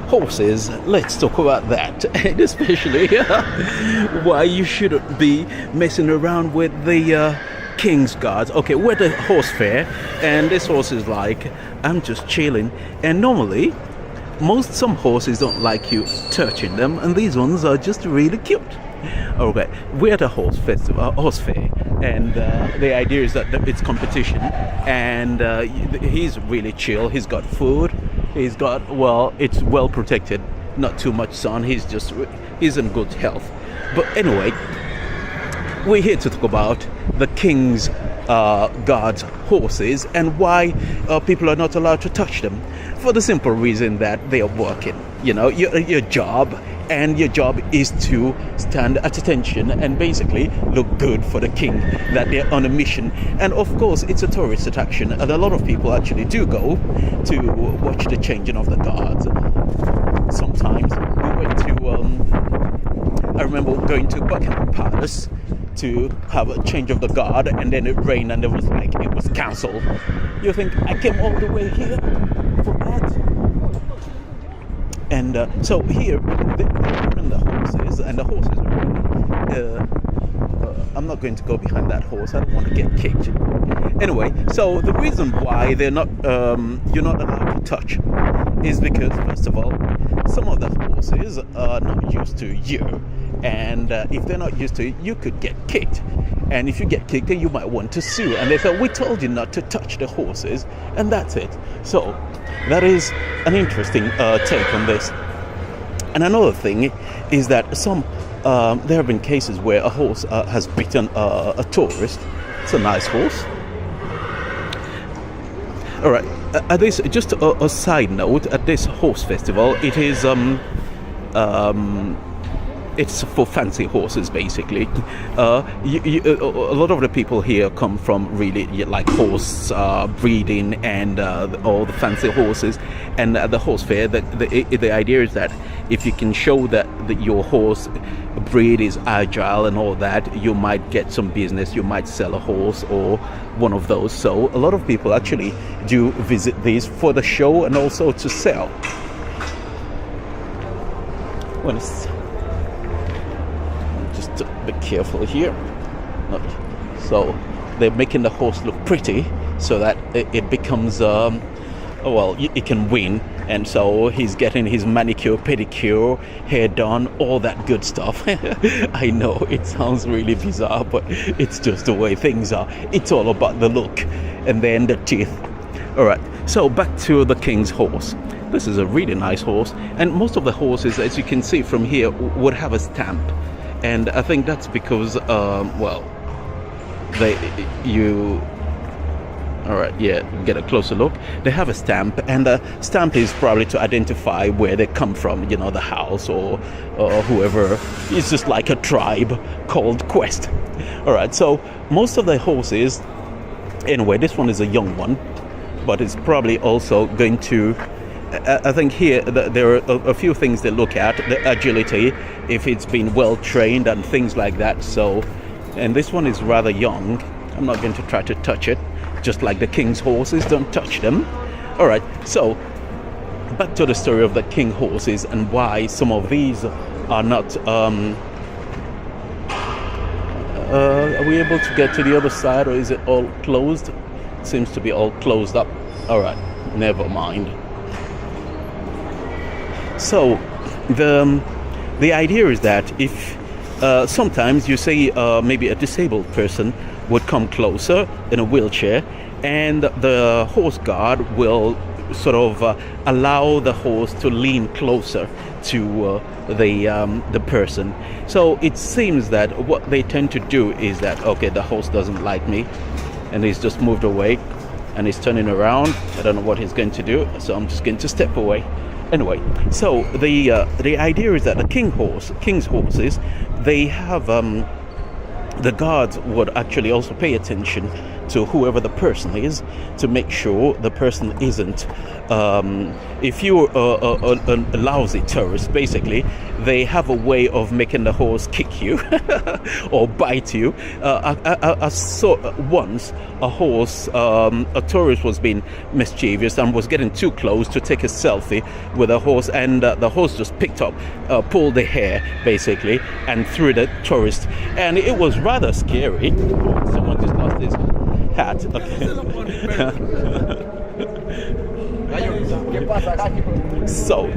horses. Let's talk about that, and especially why you shouldn't be messing around with the King's Guards. Okay, we're at the horse fair, and this horse is like, I'm just chilling. And normally, some horses don't like you touching them, and these ones are just really cute. Okay, we're at a horse festival, horse fair, and the idea is that it's competition, and he's really chill. He's got food. He's got, it's well protected, not too much sun. He's in good health. But anyway, we're here to talk about the King's Guards horses and why people are not allowed to touch them. For the simple reason that they are working. You know, your job is to stand at attention and basically look good for the king, that they're on a mission. And of course, it's a tourist attraction, and a lot of people actually do go to watch the changing of the guards. Sometimes we went to, I remember going to Buckingham Palace to have a change of the guard, and then it rained and it was cancelled. You think, I came all the way here for that? And so here, they're in the horses, and the horses are I'm not going to go behind that horse. I don't want to get kicked. Anyway, so the reason why you're not allowed to touch is because, first of all, some of the horses are not used to you. And if they're not used to it, you could get kicked. And if you get kicked, then you might want to sue. And they say, we told you not to touch the horses. And that's it. So that is an interesting take on this. And another thing is that there have been cases where a horse has bitten a tourist. It's a nice horse. All right. At this, just a side note, at this horse festival, it is it's for fancy horses, basically. A lot of the people here come from really like horse breeding and all the fancy horses. And at the horse fair, the idea is that if you can show that your horse breed is agile and all that, you might get some business. You might sell a horse or one of those. So a lot of people actually do visit these for the show and also to sell. Be careful here. So they're making the horse look pretty so that it becomes it can win. And so he's getting his manicure, pedicure, hair done, all that good stuff. I know it sounds really bizarre, but it's just the way things are. It's all about the look and then the teeth. All right, so back to the King's horse. This is a really nice horse, and most of the horses, as you can see from here, would have a stamp. And I think that's because, get a closer look. They have a stamp, and the stamp is probably to identify where they come from, you know, the house or whoever. It's just like a tribe called Quest. All right, so most of the horses, anyway, this one is a young one, but it's probably also going to, I think here there are a few things they look at, the agility, if it's been well trained and things like that. So, and this one is rather young. I'm not going to try to touch it, just like the King's horses, don't touch them. All right, so back to the story of the King horses and why some of these are not, are we able to get to the other side, or is it all closed? It seems to be all closed up. All right, never mind. So the idea is that if sometimes you say maybe a disabled person would come closer in a wheelchair, and the horse guard will sort of allow the horse to lean closer to the person. So it seems that what they tend to do is that, okay, the horse doesn't like me, and he's just moved away, and he's turning around. I don't know what he's going to do, so I'm just going to step away. Anyway, so the idea is that the King's horses, they have the guards would actually also pay attention to whoever the person is to make sure the person isn't. If you're a lousy tourist, basically, they have a way of making the horse kick you or bite you. I saw once a horse, a tourist was being mischievous and was getting too close to take a selfie with a horse, and the horse just picked up, pulled the hair basically, and threw the tourist, and it was rather scary. Oh, someone just lost his hat. Okay. So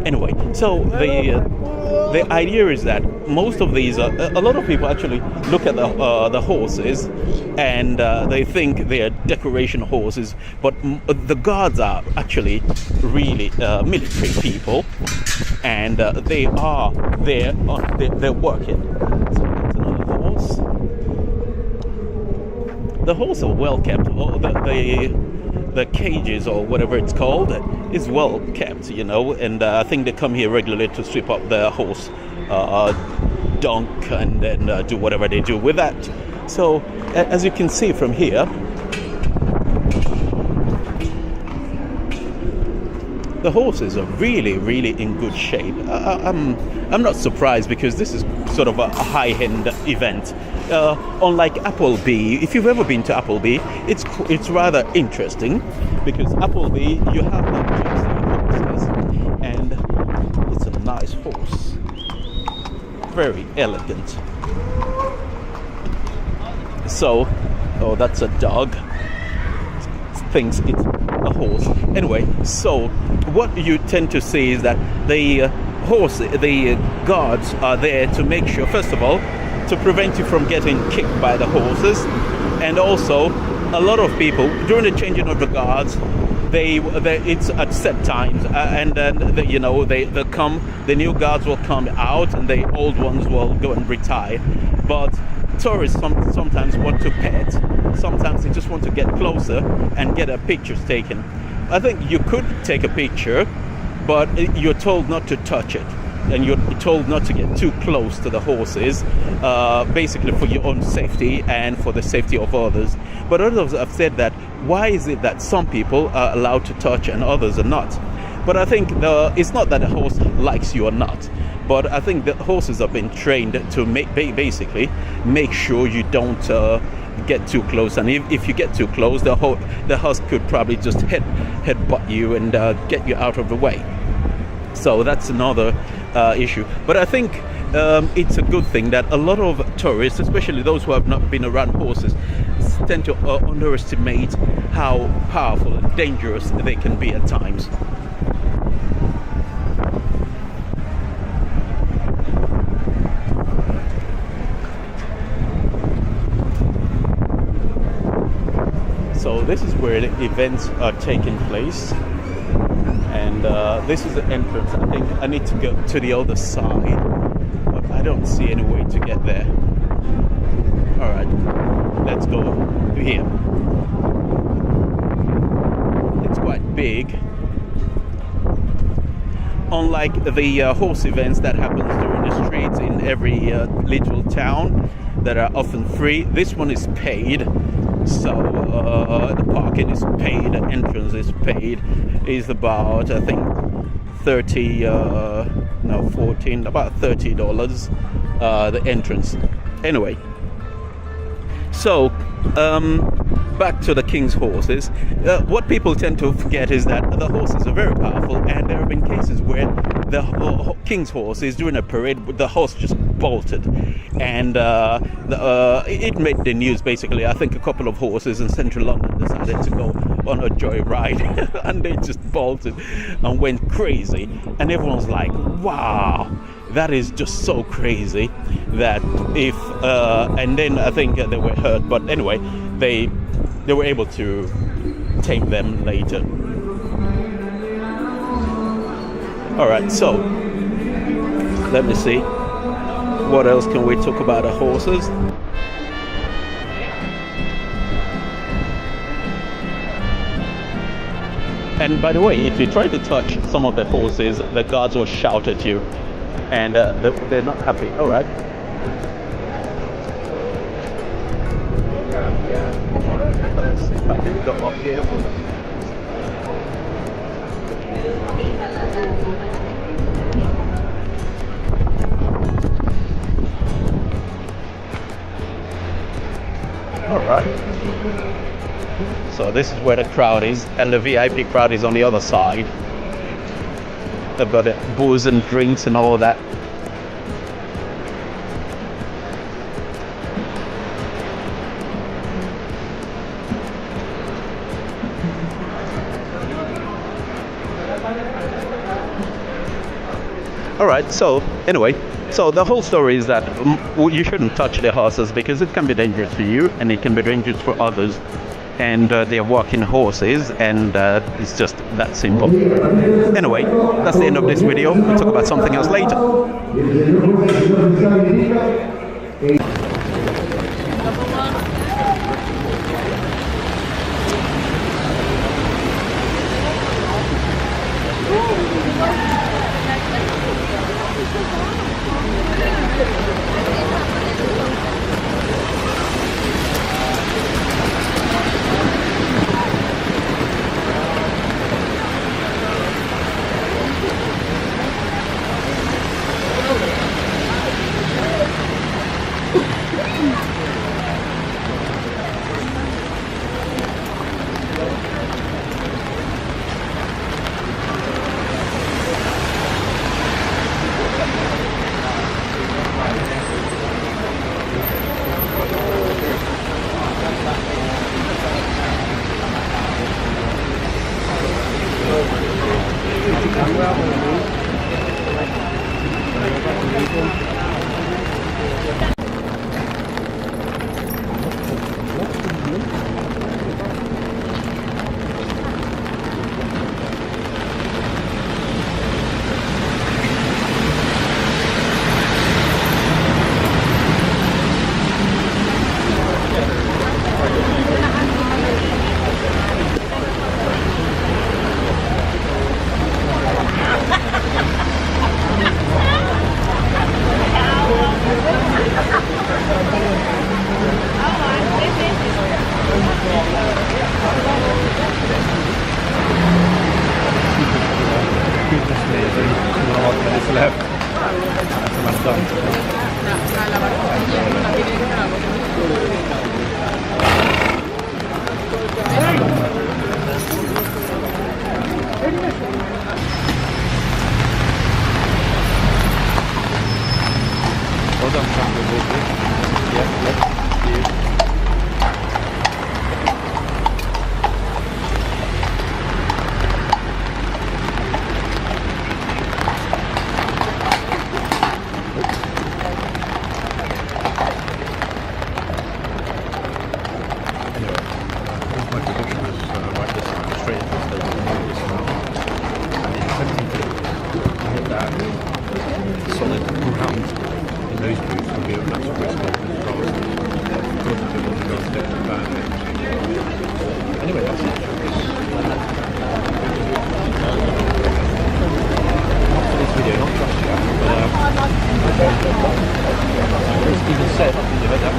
anyway, so the idea is that most of these, a lot of people actually look at the horses and they think they are decoration horses, but the guards are actually really military people, and they are there. They're working. So that's another horse. The horses are well kept. The cages or whatever it's called is well kept, you know, and I think they come here regularly to sweep up the horse dunk and then do whatever they do with that. So as you can see from here, the horses are really, really in good shape. I'm not surprised, because this is sort of a high-end event. Unlike Appleby, if you've ever been to Appleby, it's rather interesting, because Appleby, you have the gypsy horses, and it's a nice horse, very elegant. So, oh, that's a dog. Thinks it's a horse. Anyway, so what you tend to see is that the guards are there to make sure, first of all, to prevent you from getting kicked by the horses, and also a lot of people during the changing of the guards, it's at set times, and then the new guards will come out and the old ones will go and retire. But tourists sometimes want to pet, sometimes they just want to get closer and get a pictures taken. I think you could take a picture, but you're told not to touch it, and you're told not to get too close to the horses, basically for your own safety and for the safety of others. But others have said that, why is it that some people are allowed to touch and others are not? But I think it's not that a horse likes you or not, but I think the horses have been trained to basically make sure you don't get too close, and if you get too close, the horse could probably just headbutt you and get you out of the way. So that's another issue. But I think it's a good thing that a lot of tourists, especially those who have not been around horses, tend to underestimate how powerful and dangerous they can be at times. So this is where the events are taking place, and this is the entrance. I think I need to go to the other side, but I don't see any way to get there. All right, let's go here. It's quite big. Unlike the horse events that happens during the streets in every little town that are often free, this one is paid. So the parking is paid, the entrance is paid. Is about, I think, about $30 the entrance. Anyway, so back to the king's horses. What people tend to forget is that the horses are very powerful, and there have been cases where the king's horses during a parade, the horse just bolted, and it made the news. Basically, I think a couple of horses in central London decided to go on a joyride and they just bolted and went crazy, and everyone's like, wow, that is just so crazy. That if and then I think they were hurt, but anyway, they were able to tame them later. All right, so let me see, what else can we talk about the horses? And by the way, if you try to touch some of the horses, the guards will shout at you, and they're not happy. All right. Go up here. All right. So this is where the crowd is, and the VIP crowd is on the other side. They've got booze and drinks and all that. All right, so anyway, so the whole story is that you shouldn't touch the horses because it can be dangerous for you and it can be dangerous for others. And they're walking horses, and it's just that simple. Anyway, that's the end of this video. We'll talk about something else later.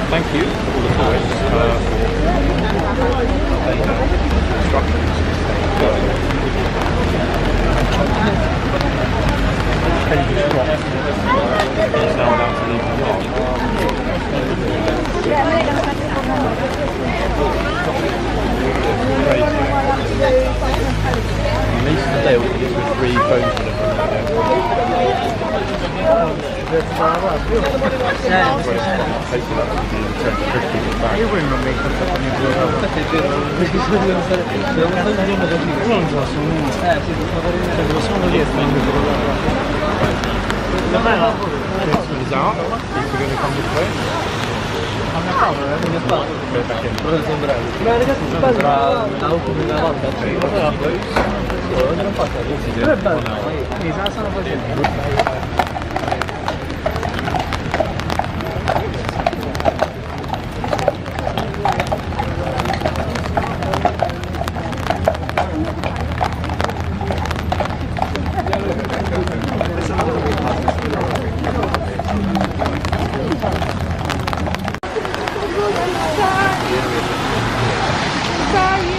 Thank you for all the tourists It's now allowed to leave the yard. At least today we get with 3 phones for Sorry.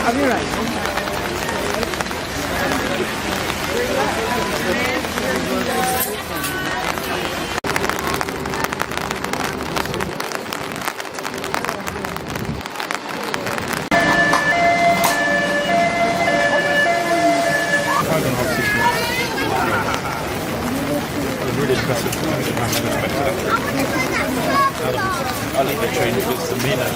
I'll be right. Really impressive. I'll leave the train with Samina.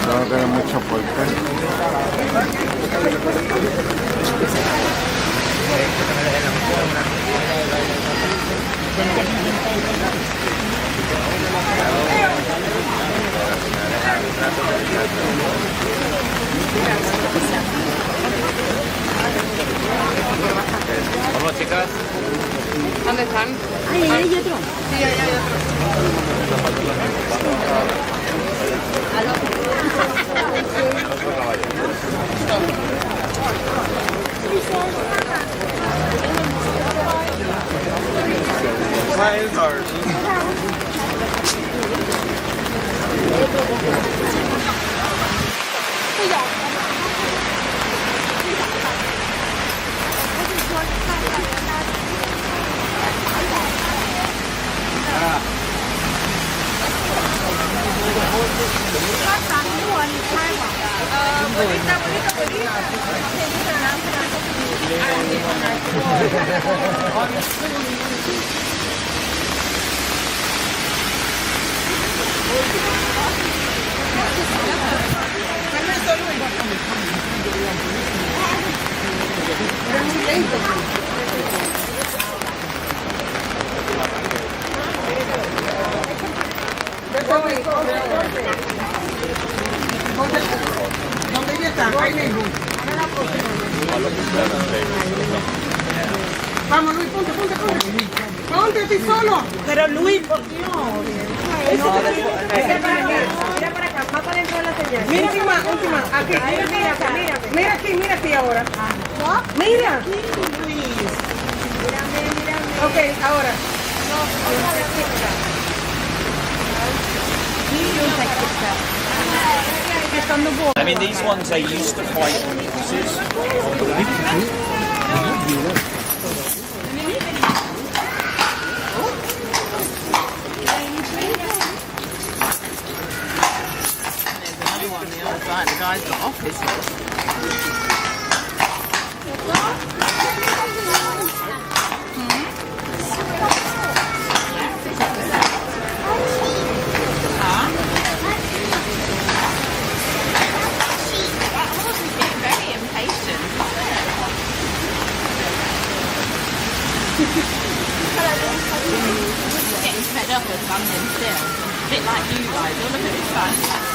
No tiene mucho fuerte. ¿Dónde están? Ahí, dietro. ¿Dónde ella está? Ahí mismo. Vamos, Luis, ponte. Ponte a ti solo. Pero Luis, por Dios. Mira para acá, va para dentro de la señal. Mira, última. Aquí, mira aquí ahora. Mira. Ok, ahora. I mean, these ones they used to fight horses. The guy's got off his horse. That horse is getting very impatient. He's getting fed up with standing still. A bit like you guys. Look at his face.